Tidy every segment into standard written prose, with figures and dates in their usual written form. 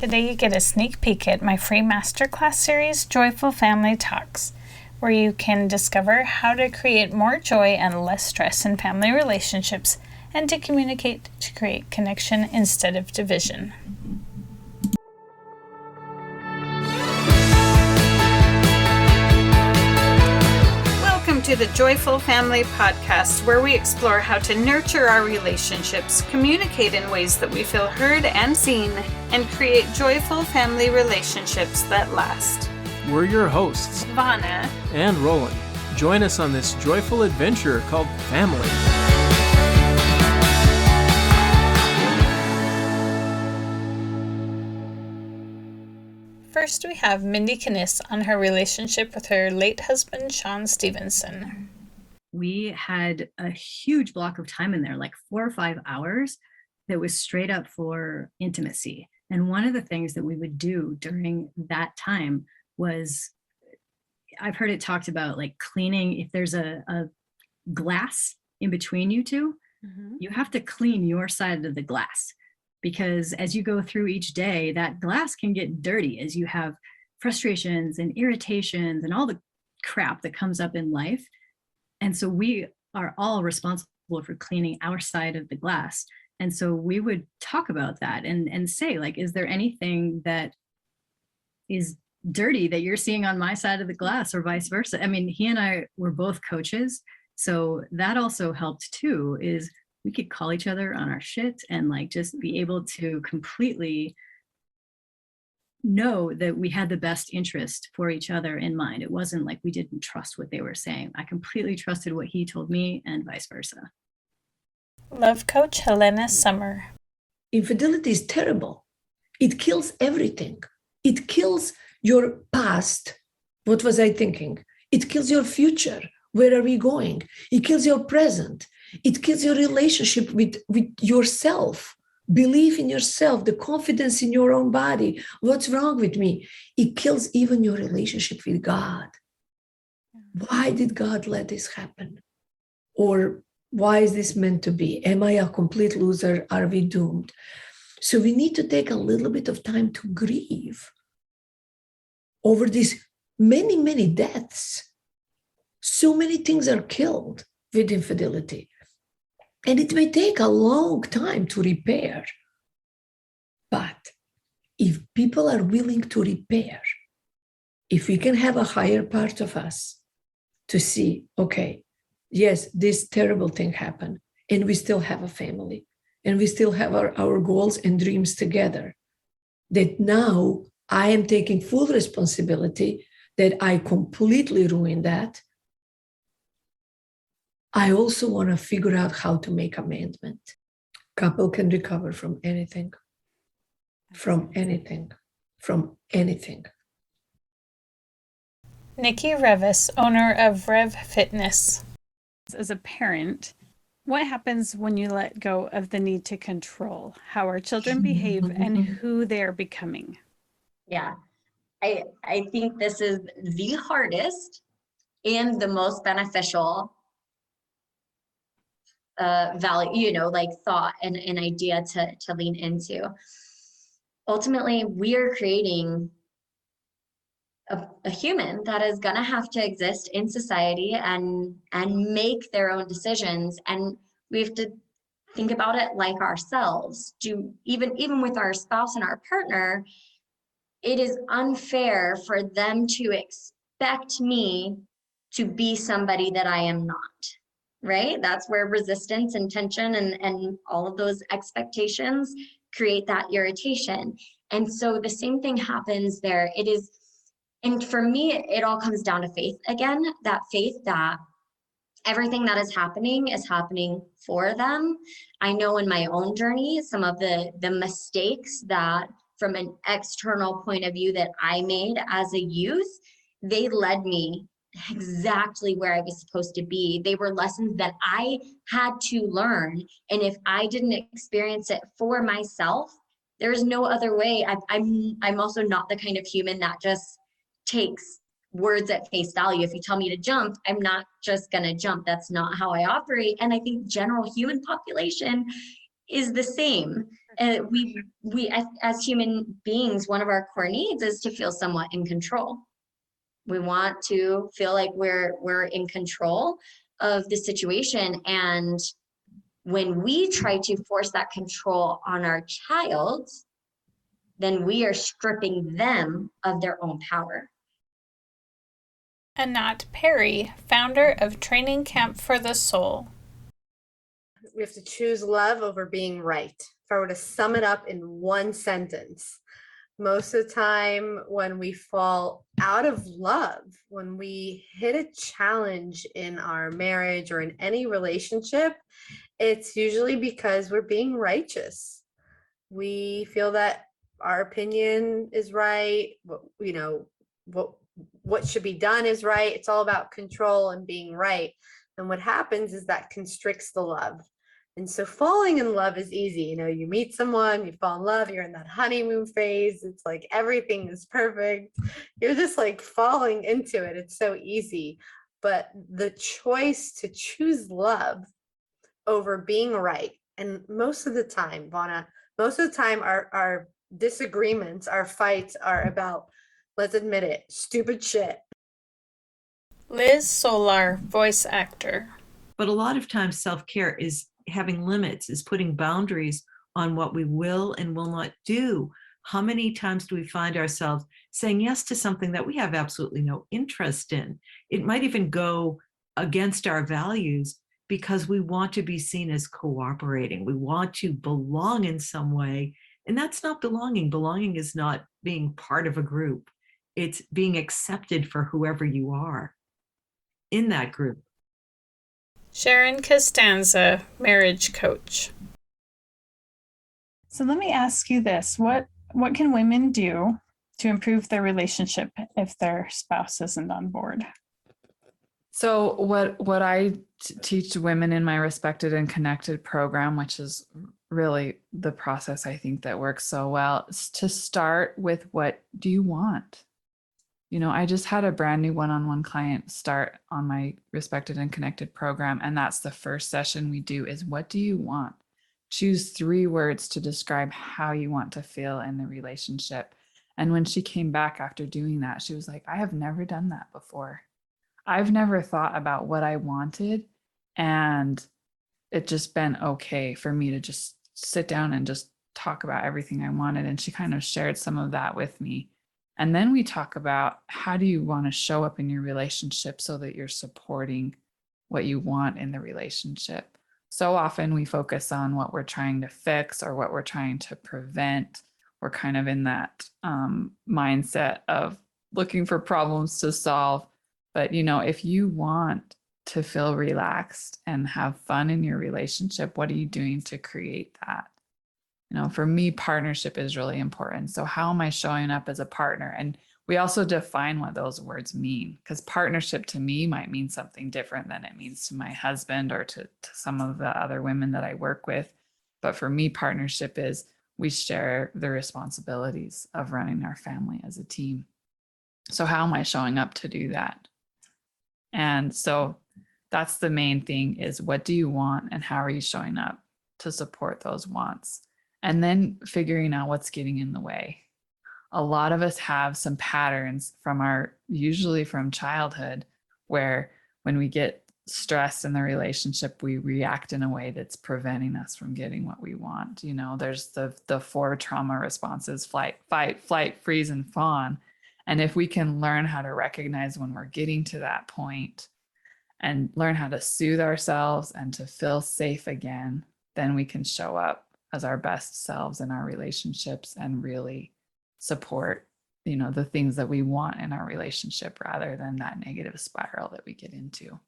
Today you get a sneak peek at my free masterclass series, Joyful Family Talks, where you can discover how to create more joy and less stress in family relationships and to communicate to create connection instead of division. Welcome to the Joyful Family Podcast, where we explore how to nurture our relationships, communicate in ways that we feel heard and seen, and create joyful family relationships that last. We're your hosts, Vauna and Roland. Join us on this joyful adventure called family. First, we have Mindy Canis on her relationship with her late husband, Sean Stevenson. We had a huge block of time in there, like 4 or 5 hours, that was straight up for intimacy. And one of the things that we would do during that time was, I've heard it talked about like cleaning. If there's a glass in between you two, you have to clean your side of the glass. Because as you go through each day, that glass can get dirty as you have frustrations and irritations and all the crap that comes up in life. And so we are all responsible for cleaning our side of the glass. And so we would talk about that and say, like, is there anything that is dirty that you're seeing on my side of the glass or vice versa? I mean, he and I were both coaches. So that also helped too, is we could call each other on our shit and like just be able to completely know that we had the best interest for each other in mind. It wasn't like we didn't trust what they were saying. I completely trusted what he told me and vice versa. Love coach Helena Summer. Infidelity is terrible. It kills everything. It kills your past. What was I thinking? It kills your future. Where are we going? It kills your present. It kills your relationship with yourself, belief in yourself, the confidence in your own body. What's wrong with me? It kills even your relationship with God. Why did God let this happen? Or why is this meant to be? Am I a complete loser? Are we doomed? So we need to take a little bit of time to grieve over these many, many deaths. So many things are killed with infidelity. And it may take a long time to repair. But if people are willing to repair, if we can have a higher part of us to see, okay, yes, this terrible thing happened, and we still have a family, and we still have our goals and dreams together, that now I am taking full responsibility that I completely ruined that. I also want to figure out how to make amendment. Couple can recover from anything, from anything, from anything. Nikki Revis, owner of Rev Fitness. As a parent, what happens when you let go of the need to control how our children behave and who they're becoming? Yeah, I think this is the hardest and the most beneficial value, like thought and an idea to lean into. Ultimately, we are creating a human that is going to have to exist in society and make their own decisions, and we have to think about it like ourselves. Even with our spouse and our partner, it is unfair for them to expect me to be somebody that I am not. Right? That's where resistance and tension and all of those expectations create that irritation. And so the same thing happens there. And for me, it all comes down to faith again, that faith that everything that is happening for them. I know in my own journey, some of the mistakes that from an external point of view that I made as a youth, they led me exactly where I was supposed to be. They were lessons that I had to learn. And if I didn't experience it for myself, there's no other way. I'm also not the kind of human that just takes words at face value. If you tell me to jump, I'm not just going to jump. That's not how I operate. And I think general human population is the same. we as human beings, one of our core needs is to feel somewhat in control. We want to feel like we're in control of the situation. And when we try to force that control on our child, then we are stripping them of their own power. Anat Perry, founder of Training Camp for the Soul. We have to choose love over being right. If I were to sum it up in one sentence, most of the time when we fall out of love, when we hit a challenge in our marriage or in any relationship, it's usually because we're being righteous. We feel that our opinion is right, what should be done is right. It's all about control and being right. And what happens is that constricts the love. And so falling in love is easy. You meet someone, you fall in love, you're in that honeymoon phase. It's like everything is perfect. You're just like falling into it. It's so easy. But the choice to choose love over being right. And most of the time, Vauna, our disagreements, our fights are about, let's admit it, stupid shit. Liz Solar, voice actor. But a lot of times self-care is having limits, is putting boundaries on what we will and will not do. How many times do we find ourselves saying yes to something that we have absolutely no interest in? It might even go against our values because we want to be seen as cooperating. We want to belong in some way. And that's not belonging. Belonging is not being part of a group. It's being accepted for whoever you are in that group. Sharon Costanza, marriage coach. So let me ask you this. What can women do to improve their relationship if their spouse isn't on board? So what I teach women in my Respected and Connected program, which is really the process I think that works so well, is to start with, what do you want? I just had a brand new one-on-one client start on my Respected and Connected program. And that's the first session we do is, what do you want? Choose 3 words to describe how you want to feel in the relationship. And when she came back after doing that, she was like, I have never done that before. I've never thought about what I wanted. And it just been okay for me to just sit down and just talk about everything I wanted. And she kind of shared some of that with me. And then we talk about, how do you want to show up in your relationship so that you're supporting what you want in the relationship? So often we focus on what we're trying to fix or what we're trying to prevent. We're kind of in that mindset of looking for problems to solve. But, if you want to feel relaxed and have fun in your relationship, what are you doing to create that? For me, partnership is really important. So how am I showing up as a partner? And we also define what those words mean, because partnership to me might mean something different than it means to my husband or to some of the other women that I work with. But for me, partnership is we share the responsibilities of running our family as a team. So how am I showing up to do that? And so that's the main thing, is what do you want and how are you showing up to support those wants? And then figuring out what's getting in the way. A lot of us have some patterns usually from childhood, where when we get stressed in the relationship, we react in a way that's preventing us from getting what we want. There's the 4 trauma responses: fight, flight, freeze, and fawn. And if we can learn how to recognize when we're getting to that point and learn how to soothe ourselves and to feel safe again, then we can show up as our best selves in our relationships and really support, the things that we want in our relationship, rather than that negative spiral that we get into.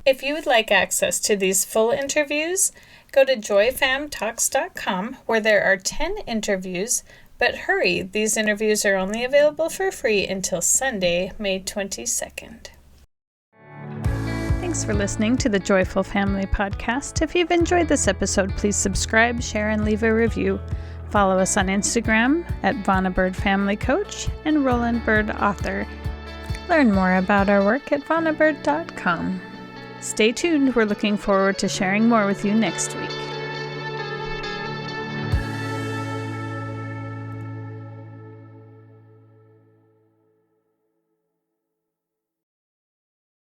If you would like access to these full interviews, go to joyfamtalks.com, where there are 10 interviews. But hurry, these interviews are only available for free until Sunday, May 22nd. Thanks for listening to the Joyful Family Podcast. If you've enjoyed this episode, please subscribe, share, and leave a review. Follow us on Instagram at Vauna Bird Family Coach and Roland Bird Author. Learn more about our work at vaunabird.com. Stay tuned. We're looking forward to sharing more with you next week.